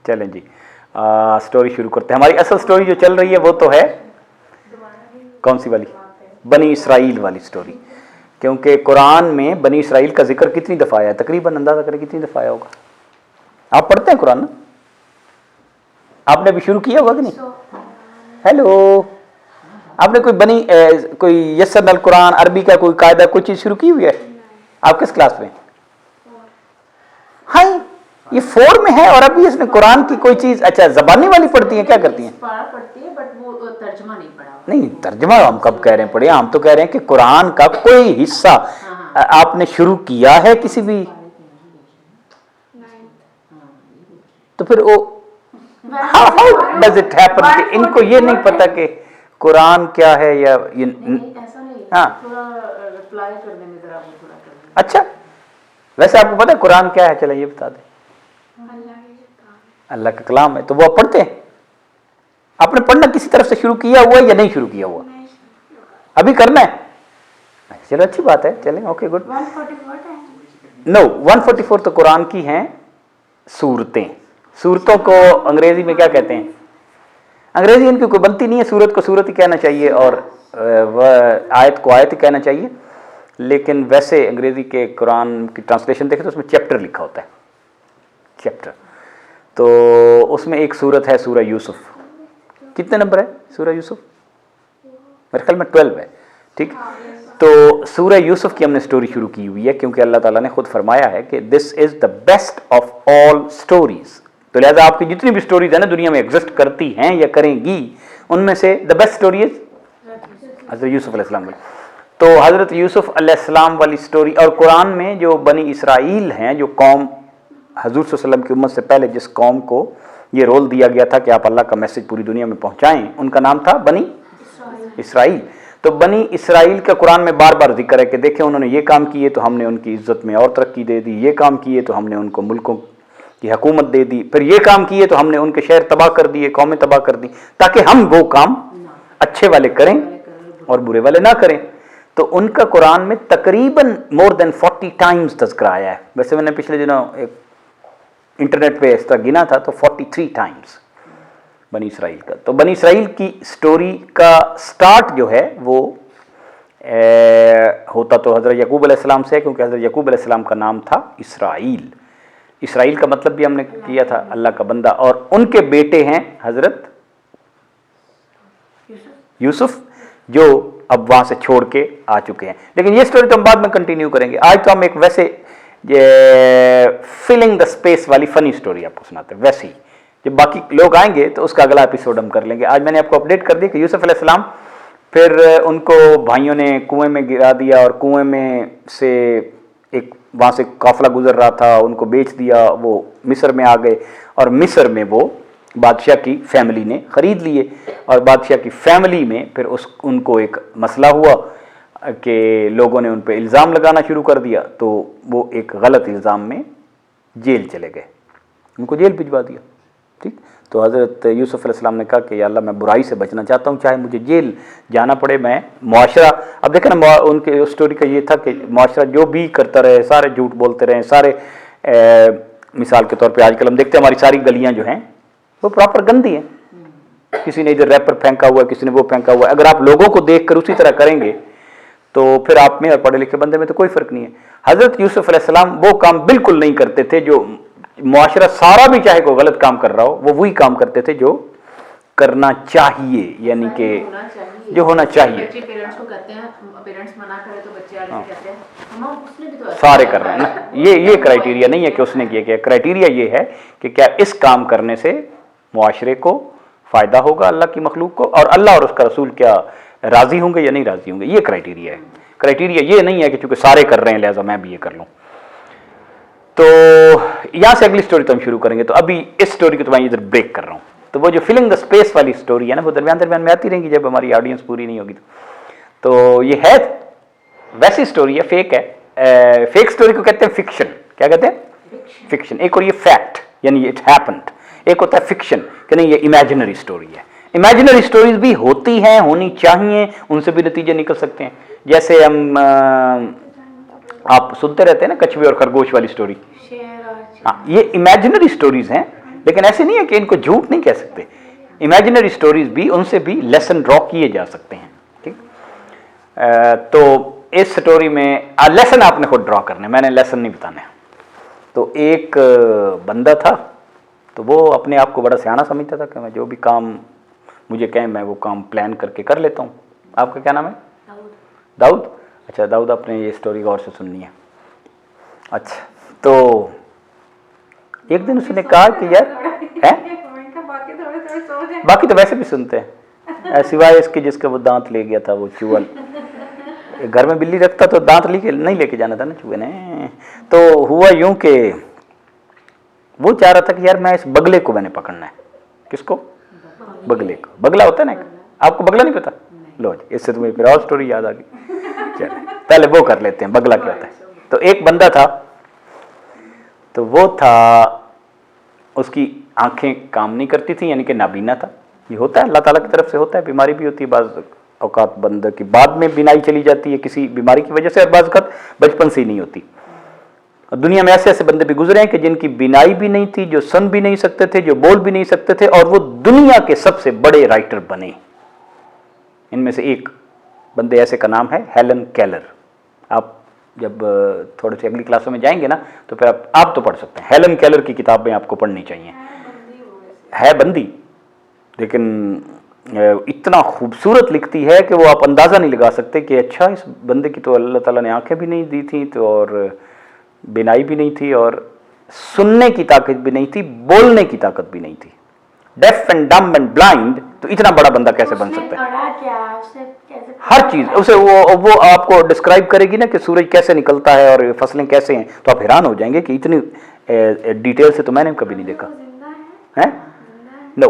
चलें जी, स्टोरी शुरू करते हैं। हमारी असल स्टोरी जो चल रही है वो तो है कौन सी वाली, बनी इसराइल वाली स्टोरी। क्योंकि कुरान में बनी इसराइल का जिक्र कितनी दफ़ा आया है, तकरीबन अंदाजा करें कितनी दफ़ा आया होगा? आप पढ़ते हैं कुरान ना? आपने अभी शुरू किया होगा कि नहीं? हेलो, आपने कोई यस्सर अल कुरान अरबी का कोई कायदा कोई चीज़ शुरू की हुई है? आप किस क्लास में? हाँ, ये 4 में है और अभी इसमें कुरान की कोई चीज़, अच्छा ज़बानी वाली पढ़ती हैं, क्या करती हैं? पढ़ती है बट वो तर्जुमा नहीं पढ़ा। नहीं, तर्जुमा हम कब कह रहे हैं पढ़े, हम तो कह रहे हैं कि कुरान का कोई हिस्सा आपने शुरू किया है किसी भी, तो फिर वो हाउ डज इट हैपन कि इनको ये नहीं पता कि कुरान क्या है या ये ऐसा नहीं। हाँ, थोड़ा रिप्लाई कर देंगे जरा, वो थोड़ा कर देंगे। अच्छा, वैसे आपको पता है कुरान क्या है? चलो ये बता दें। अल्लाह का कलाम है, तो वो आप पढ़ते हैं? आपने पढ़ना किसी तरफ से शुरू किया हुआ या नहीं शुरू किया हुआ? अभी करना है? चलो अच्छी बात है, चलें, ओके गुड। 144 तो कुरान की हैं सूरतें। सूरतों को अंग्रेजी में क्या कहते हैं? अंग्रेजी इनकी कोई बनती नहीं है, सूरत को सूरत ही कहना चाहिए और आयत को आयत ही कहना चाहिए। लेकिन वैसे अंग्रेजी के कुरान की ट्रांसलेशन देखें तो उसमें चैप्टर लिखा होता है, चैप्टर। तो उसमें एक सूरत है सूरह यूसुफ। कितने नंबर है सूरह यूसुफ? मेरे ख्याल में 12 है, ठीक। तो सूरह यूसुफ की हमने स्टोरी शुरू की हुई है क्योंकि अल्लाह ताला ने खुद फरमाया है कि this is the best of all stories. तो लिहाजा आपकी जितनी भी स्टोरीज है ना दुनिया में एग्जिस्ट करती हैं या करेंगी, उनमें से द बेस्ट स्टोरी इज हज़रत यूसुफ अलैहिस्सलाम वाली। तो हज़रत यूसुफ अलैहिस्सलाम वाली स्टोरी, और कुरान में जो बनी इसराइल हैं, जो कौम हजूर सल्लल्लाहु अलैहि वसल्लम की उम्मत से पहले जिस कौम को ये रोल दिया गया था कि आप अल्लाह का मैसेज पूरी दुनिया में पहुंचाएं, उनका नाम था बनी इसराइल। तो बनी इसराइल का कुरान में बार बार जिक्र है कि देखें उन्होंने ये काम किए तो हमने उनकी इज्जत में और तरक्की दे दी, ये काम किए तो हमने उनको मुल्कों की हुकूमत दे दी, फिर ये काम किए तो हमने उनके शहर तबाह कर दिए, कौमें तबाह कर दी, ताकि हम वो काम अच्छे वाले करें और बुरे वाले ना करें। तो उनका कुरान में तकरीबन मोर देन 40 टाइम्स तज़किरा आया है। वैसे मैंने पिछले दिनों एक इंटरनेट पे इस तरह गिना था तो 43 टाइम्स बनी इसराइल का। तो बनी इसराइल की स्टोरी का स्टार्ट जो है वो होता तो हज़रत यकूब अलैहिस्सलाम से, क्योंकि हज़रत यकूब अलैहिस्सलाम का नाम था इसराइल। इसराइल का मतलब भी हमने किया था अल्लाह का बंदा, और उनके बेटे हैं हज़रत यूसुफ जो अब वहाँ से छोड़ के आ चुके हैं। लेकिन ये स्टोरी तो हम बाद में कंटिन्यू करेंगे। आज तो हम एक वैसे फिलिंग द स्पेस वाली फनी स्टोरी आपको सुनाते हैं। वैसे ही जब बाकी लोग आएंगे तो उसका अगला एपिसोड हम कर लेंगे। आज मैंने आपको अपडेट कर दी कि यूसुफ अलैहिस्सलाम, फिर उनको भाइयों ने कुएं में गिरा दिया और कुएं में से एक वहाँ से काफिला गुजर रहा था, उनको बेच दिया, वो मिस्र में आ गए और मिस्र में वो बादशाह की फैमिली ने ख़रीद लिए और बादशाह की फैमिली में फिर उनको एक मसला हुआ कि लोगों ने उन पर इल्ज़ाम लगाना शुरू कर दिया, तो वो एक गलत इल्ज़ाम में जेल चले गए, उनको जेल भिजवा दिया, ठीक। तो हज़रत यूसुफ अलैहिस्सलाम ने कहा कि या अल्लाह मैं बुराई से बचना चाहता हूँ, चाहे मुझे जेल जाना पड़े, मैं मुआशरा, अब देखें ना उनके स्टोरी का ये था कि मुआशरा जो भी करता रहे, सारे झूठ बोलते रहे, सारे मिसाल के तौर पे आजकल हम देखते हैं हमारी सारी गलियाँ जो हैं वो प्रॉपर गंदी हैं, किसी ने इधर रैपर फेंका हुआ है, किसी ने वो फेंका हुआ है। अगर आप लोगों को देख कर उसी तरह करेंगे तो फिर आप में और पढ़े लिखे बंदे में तो कोई फ़र्क नहीं है। हज़रत यूसुफ अलैहिस्सलाम वो काम बिल्कुल नहीं करते थे जो मुआशरा सारा भी चाहे कोई गलत काम कर रहा हो, वो वही काम करते थे जो करना चाहिए, यानी कि जो होना चाहिए। पेरेंट्स को कहते हैं, पेरेंट्स मना करे तो बच्चे आगे कहते हैं मम्मा उसने भी तो सारे कर रहे हैं ना। ये क्राइटेरिया नहीं है कि उसने किया, क्राइटेरिया ये है कि क्या इस काम करने से मुआशरे को फ़ायदा होगा, अल्लाह की मखलूक को, और अल्लाह और उसका रसूल क्या राज़ी होंगे या नहीं राज़ी होंगे। ये क्राइटेरिया है। क्राइटेरिया ये नहीं है कि चूँकि सारे कर रहे हैं लिहाजा मैं भी ये कर लूँ। तो यहाँ से अगली स्टोरी तो हम शुरू करेंगे। तो अभी इस स्टोरी को तो मैं इधर ब्रेक कर रहा हूँ। तो वो जो फिलिंग द स्पेस वाली स्टोरी है ना, वो दरमियान दरमियान में आती रहेंगी जब हमारी ऑडियंस पूरी नहीं होगी। तो ये है वैसी स्टोरी है, फेक है। फेक स्टोरी को कहते हैं फिक्शन। क्या कहते हैं? फिक्शन। एक और ये फैक्ट यानी इट हैपेंड, एक होता है फिक्शन कि नहीं ये इमेजिनरी स्टोरी है। इमेजिनरी स्टोरीज भी होती हैं, होनी चाहिए, उनसे भी नतीजे निकल सकते हैं। जैसे हम आप सुनते रहते हैं ना कछुए और खरगोश वाली स्टोरी, हाँ, ये इमेजिनरी स्टोरीज हैं, लेकिन ऐसे नहीं है कि इनको झूठ नहीं कह सकते। इमेजिनरी स्टोरीज भी, उनसे भी लेसन ड्रॉ किए जा सकते हैं। ठीक, तो इस स्टोरी में लेसन आपने खुद ड्रॉ करने, मैंने लेसन नहीं बताने। तो एक बंदा था, तो वो अपने आप को बड़ा सियाना समझता था कि मैं जो भी काम मुझे कहें मैं वो काम प्लान करके कर लेता हूँ। आपका क्या नाम है? दाऊद। अच्छा दाऊद, आपने ये स्टोरी गौर से सुननी है। अच्छा, तो एक दिन उसने कहा कि यार है, बाकी तो वैसे भी सुनते हैं, सिवाय इसके जिसके वो दांत ले गया था, वो चूहा। घर में बिल्ली रखता तो दांत नहीं लेके जाना था ना चूहे ने। तो हुआ यूं कि वो चाह रहा था कि यार मैं इस बगले को मैंने पकड़ना है। किसको? बगले को। बगला होता है ना, आपको बगला नहीं पता? लो जी, इससे तुम्हें फिर और स्टोरी याद आ गई। चलो पहले वो कर लेते हैं, बगला क्या होता है। तो एक बंदा था, तो वो था, उसकी आंखें काम नहीं करती थी, यानी कि नाबीना था। ये होता है, अल्लाह ताला की तरफ से होता है, बीमारी भी होती है बाज़ औकात, बंदे की बाद में बीनाई चली जाती है किसी बीमारी की वजह से, और बाज़ औकात बचपन से ही नहीं होती। और दुनिया में ऐसे ऐसे बंदे भी गुजरे हैं कि जिनकी बीनाई भी नहीं थी, जो सुन भी नहीं सकते थे, जो बोल भी नहीं सकते थे, और वो दुनिया के सबसे बड़े राइटर बने। इनमें से एक बंदे ऐसे का नाम है हेलन केलर। आप जब थोड़े से अगली क्लासों में जाएंगे ना, तो फिर आप तो पढ़ सकते हैं। हेलन केलर की किताबें आपको पढ़नी चाहिए। है बंदी, लेकिन इतना खूबसूरत लिखती है कि वो आप अंदाज़ा नहीं लगा सकते कि अच्छा इस बंदे की तो अल्लाह ताला ने आंखें भी नहीं दी थी, तो और बिनाई भी नहीं थी, और सुनने की ताकत भी नहीं थी, बोलने की ताकत भी नहीं थी। डेफ एंड डम एंड ब्लाइंड, तो इतना बड़ा बंदा कैसे बन सकता है? हर चीज उसे वो आपको डिस्क्राइब करेगी ना कि सूरज कैसे निकलता है और फसलें कैसे हैं, तो आप हैरान हो जाएंगे कि इतनी डिटेल से तो मैंने कभी नहीं देखा है। नो,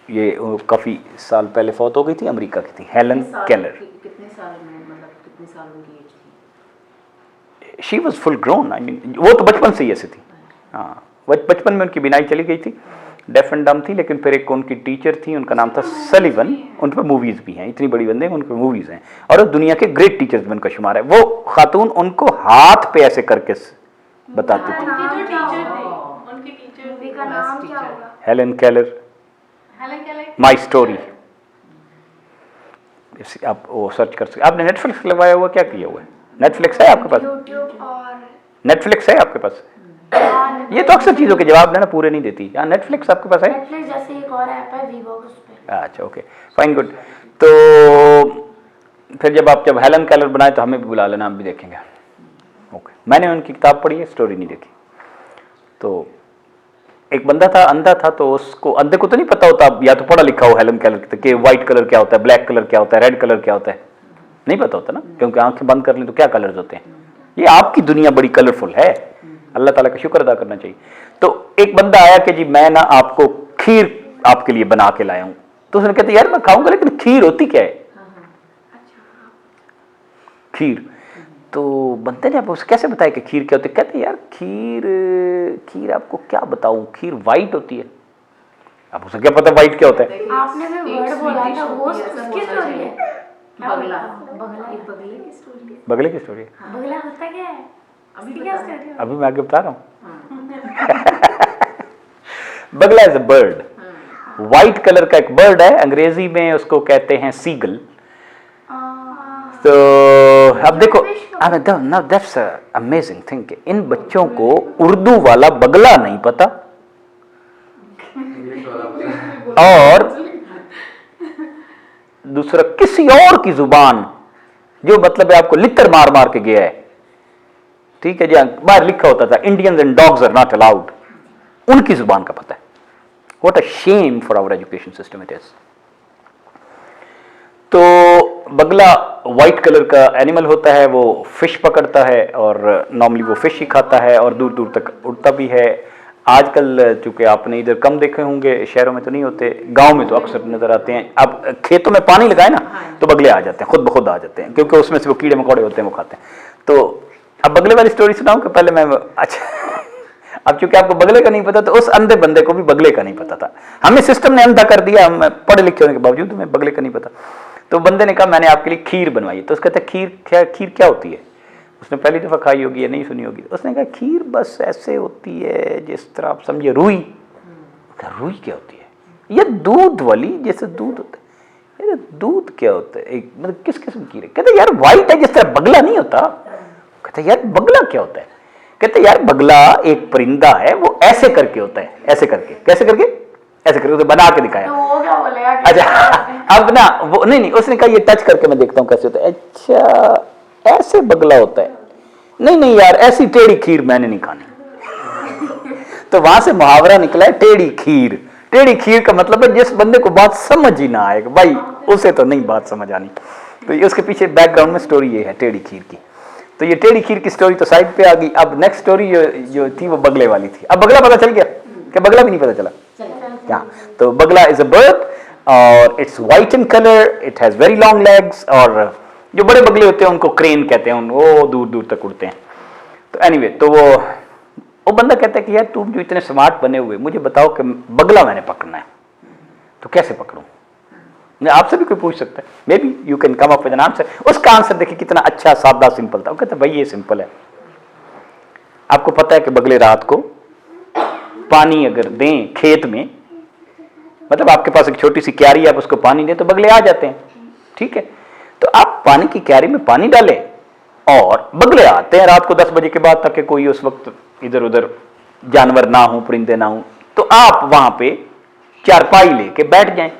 ये काफी साल पहले फौत हो गई थी, अमेरिका की थी, हेलन केलर। कितने साल में, मतलब कितने साल की एज थी? She was full grown, I mean वो तो बचपन से ही ऐसी थी। हाँ, बचपन में उनकी बिनाई चली गई थी, डेफ एंड डम थी, लेकिन फिर एक उनकी टीचर थी, उनका नाम था सलीवन। उन पर मूवीज़ भी हैं, इतनी बड़ी बंदे उन पर मूवीज़ हैं, और वो दुनिया के ग्रेट टीचर्स में उनका शुमार है। वो खातून उनको हाथ पे ऐसे करके बताती थी। Helen Keller, my story. आप वो सर्च कर सकते। आपने नेटफ्लिक्स लगवाया हुआ, क्या किया हुआ है? नेटफ्लिक्स है आपके पास? नेटफ्लिक्स है आपके पास? ये तो अक्सर चीज़ों के जवाब देना पूरे नहीं देती। हाँ, नेटफ्लिक्स आपके पास है? नेटफ्लिक्स जैसे एक और ऐप है वीवो, उस पे। अच्छा, ओके, फाइन, गुड। तो फिर जब हेलन केलर बनाए तो हमें भी बुला लेना, हम भी देखेंगे। ओके, मैंने उनकी किताब पढ़ी है, स्टोरी नहीं देखी। तो एक बंदा था, अंधा था, तो उसको, अंधे को तो नहीं पता होता, या तो पढ़ा लिखा हो हेलन केलर कि वाइट कलर क्या होता है, ब्लैक कलर क्या होता है, रेड कलर क्या होता है, नहीं पता होता ना, क्योंकि आंखें बंद कर लें तो क्या कलर्स होते हैं। ये आपकी दुनिया बड़ी कलरफुल है, अल्लाह ताला का शुक्र अदा करना चाहिए। तो एक बंदा आया कि जी मैं ना आपको खीर आपके लिए बना के लाया हूं। तो उसने कहते यार मैं खाऊंगा, लेकिन खीर होती क्या है? खीर। तो बंदे ने आपको कैसे बताया कि खीर क्या होती है? कहते यार खीर आपको क्या बताऊं, खीर वाइट होती है। अब उसे क्या पता वाइट क्या होता है? आपने भी वर्ड बोला था, वो उसकी स्टोरी है। बगला, एक बगले की स्टोरी है। बगले की स्टोरी है? बगला होता क्या है? अभी मैं आगे बता रहा हूँ। बगला is a bird, white colour का एक बर्ड है, अंग्रेजी में उसको कहते हैं सीगल। तो अब देखो, नाउ दैट्स अमेजिंग थिंग कि इन बच्चों को उर्दू वाला बगला नहीं पता, और दूसरा किसी और की जुबान, जो मतलब है आपको लितर मार मार के गया है। ठीक है जी, बाहर लिखा होता था Indians and dogs are not allowed, उनकी जुबान का पता है। What a shame for our education system it is. तो बगला व्हाइट कलर का एनिमल होता है, वो फिश पकड़ता है, और नॉर्मली वो फिश ही खाता है, और दूर दूर तक उड़ता भी है। आजकल चूंकि आपने इधर कम देखे होंगे, शहरों में तो नहीं होते, गांव में तो अक्सर नजर आते हैं। अब खेतों में पानी लगाए ना, तो बगले आ जाते हैं, खुद ब खुद आ जाते हैं, क्योंकि उसमें से वो कीड़े मकोड़े होते हैं, वो खाते हैं। तो अब बगले वाली स्टोरी सुनाऊं कि पहले मैं? अच्छा, अब चूंकि आपको बगले का नहीं पता, तो उस अंधे बंदे को भी बगले का नहीं पता था। हमें सिस्टम ने अंधा कर दिया, हम पढ़े लिखे होने के बावजूद हमें बगले का नहीं पता। तो बंदे ने कहा मैंने आपके लिए खीर बनवाई। तो उसका कहता खीर क्या होती है? उसने पहली दफा खाई होगी या नहीं सुनी होगी। उसने कहा खीर बस ऐसे होती है जिस तरह आप समझिए रुई, रुई क्या होती है? ये दूध वाली, जैसे दूध होता है, ये दूध क्या होता है? एक मतलब किस किस्म की? कहते यार वाइट है, जिस तरह बगला नहीं होता। कहते यार बगला क्या होता है? कहते यार बगला एक परिंदा है, वो ऐसे करके होता है, ऐसे करके। कैसे करके? ऐसे करके, तो बना के दिखाया। तो वो क्या बोलेगा? अच्छा अब ना वो नहीं, उसने कहा ये टच करके मैं देखता हूँ कैसे होता है। अच्छा ऐसे बगला होता है? नहीं यार, ऐसी टेढ़ी खीर मैंने नहीं खानी। तो वहां से मुहावरा निकला है टेढ़ी खीर। टेढ़ी खीर का मतलब है जिस बंदे को बात समझ ही ना आएगा, भाई उसे तो नहीं बात समझ आनी। तो उसके पीछे बैकग्राउंड में स्टोरी ये है टेढ़ी खीर की। तो ये टेढ़ी खीर की स्टोरी तो साइड पे आ गई। अब नेक्स्ट स्टोरी जो थी वो बगले वाली थी। अब बगला पता चल गया कि बगला भी नहीं पता चला क्या? तो बगला इज अ बर्ड और it's white in colour, it has very long legs, और जो बड़े बगले होते हैं उनको क्रेन कहते हैं, वो दूर दूर तक उड़ते हैं। तो एनीवे, तो वो बंदा कहता है कि यार तुम जो इतने स्मार्ट बने हुए, मुझे बताओ कि बगला मैंने पकड़ना है, तो कैसे पकड़ूं? आपसे भी कोई पूछ सकता है, may be you can come up with an answer. उसका आंसर देखिए कितना अच्छा, सादा, सिंपल था। वो कहता भाई ये सिंपल है। आपको पता है कि बगले रात को पानी अगर दें खेत में, मतलब आपके पास एक छोटी सी क्यारी है, आप उसको पानी दें तो बगले आ जाते हैं, ठीक है? तो आप पानी की क्यारी में पानी डालें और बगले आते हैं रात को 10 बजे के बाद, ताकि कोई उस वक्त इधर उधर जानवर ना हो, परिंदे ना हो। तो आप वहां पे चारपाई लेके बैठ जाएं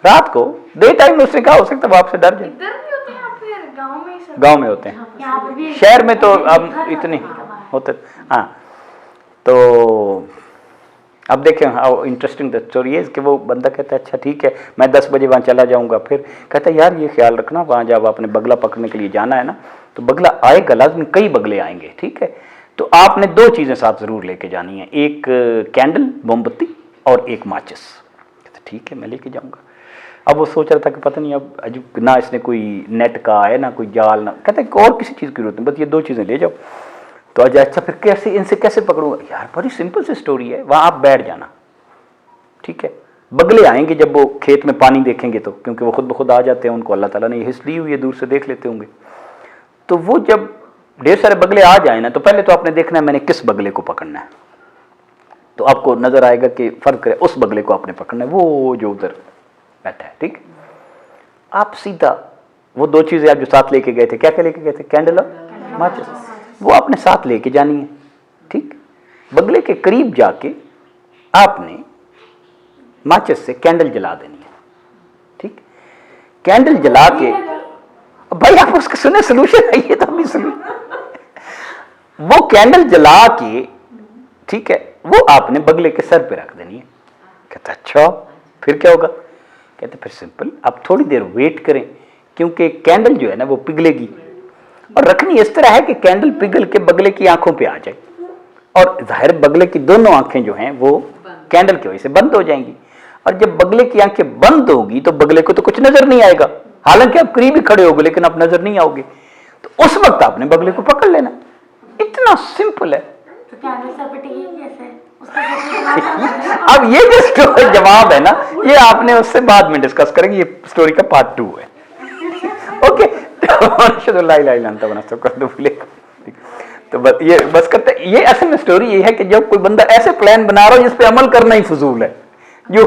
रात को। डे टाइम में उसने कहा हो सकता है वो आपसे डर जाए। इधर भी होते हैं फिर गांव में? गांव में होते हैं, यहाँ पे भी शहर में तो अब इतने होते। हाँ, तो अब देखें हाउ इंटरेस्टिंग द स्टोरी है कि वो बंदा कहता है अच्छा ठीक है मैं 10 बजे वहाँ चला जाऊँगा। फिर कहता है यार ये ख्याल रखना, वहाँ जब आपने बगला पकड़ने के लिए जाना है ना, तो बगला आएगा लाजमी, कई बगले आएंगे, ठीक है? तो आपने 2 चीज़ें साथ ज़रूर लेके जानी है, एक कैंडल मोमबत्ती और एक माचिस। कहता ठीक है मैं लेके जाऊँगा। अब वो सोच रहा था कि पता नहीं अब अजब ना इसने कोई नेट का है ना कोई जाल, ना कहता है और किसी चीज़ की जरूरत नहीं, बस ये 2 चीज़ें ले जाओ। तो अच्छा फिर कैसे, इनसे कैसे पकड़ूंगा? यार बड़ी सिंपल सी स्टोरी है, वहाँ आप बैठ जाना, ठीक है? बगले आएंगे जब वो खेत में पानी देखेंगे तो, क्योंकि वो खुद ब खुद आ जाते हैं, उनको अल्लाह ताला ने हिस्स दी हुई है, दूर से देख लेते होंगे। तो वो जब ढेर सारे बगले आ जाए ना, तो पहले तो आपने देखना है मैंने किस बगले को पकड़ना है। तो आपको नजर आएगा कि फर्क है, उस बगले को आपने पकड़ना है, वो जो उधर बैठा है, ठीक? आप सीधा वो 2 चीजें आप जो साथ लेके गए थे, क्या क्या लेके गए थे? कैंडल और माचिस, वो आपने साथ लेके जानी है, ठीक? बगले के करीब जाके आपने माचिस से कैंडल जला देनी है, ठीक? कैंडल जला के, भाई आप उसका सुने सोल्यूशन है ये, तो अभी वो कैंडल जला के, ठीक है, वो आपने बगले के सर पे रख देनी है। कहता अच्छा फिर क्या होगा? कहते फिर सिंपल, आप थोड़ी देर वेट करें, क्योंकि कैंडल जो है ना वो पिघलेगी, और रखनी इस तरह है कि कैंडल पिघल के बगले की आंखों पे आ जाए, और जाहिर बगले की दोनों आंखें जो हैं वो कैंडल की वजह से बंद हो जाएंगी। और जब बगले की आंखें बंद होगी तो बगले को तो कुछ नजर नहीं आएगा, हालांकि आप करीब ही खड़े होगे लेकिन आप नजर नहीं आओगे। तो उस वक्त आपने बगले को पकड़ लेना, इतना सिंपल है। तो कैंडल सर पे टिकी कैसे? अब ये जो जवाब है ना, ये आपने उससे बाद में डिस्कस करेंगे, ये स्टोरी का पार्ट 2 है, ओके? तो बस करते, ये असल में स्टोरी ये है कि जब कोई बंदा ऐसे प्लान बना रहा हो जिस पे अमल करना ही फजूल है, जो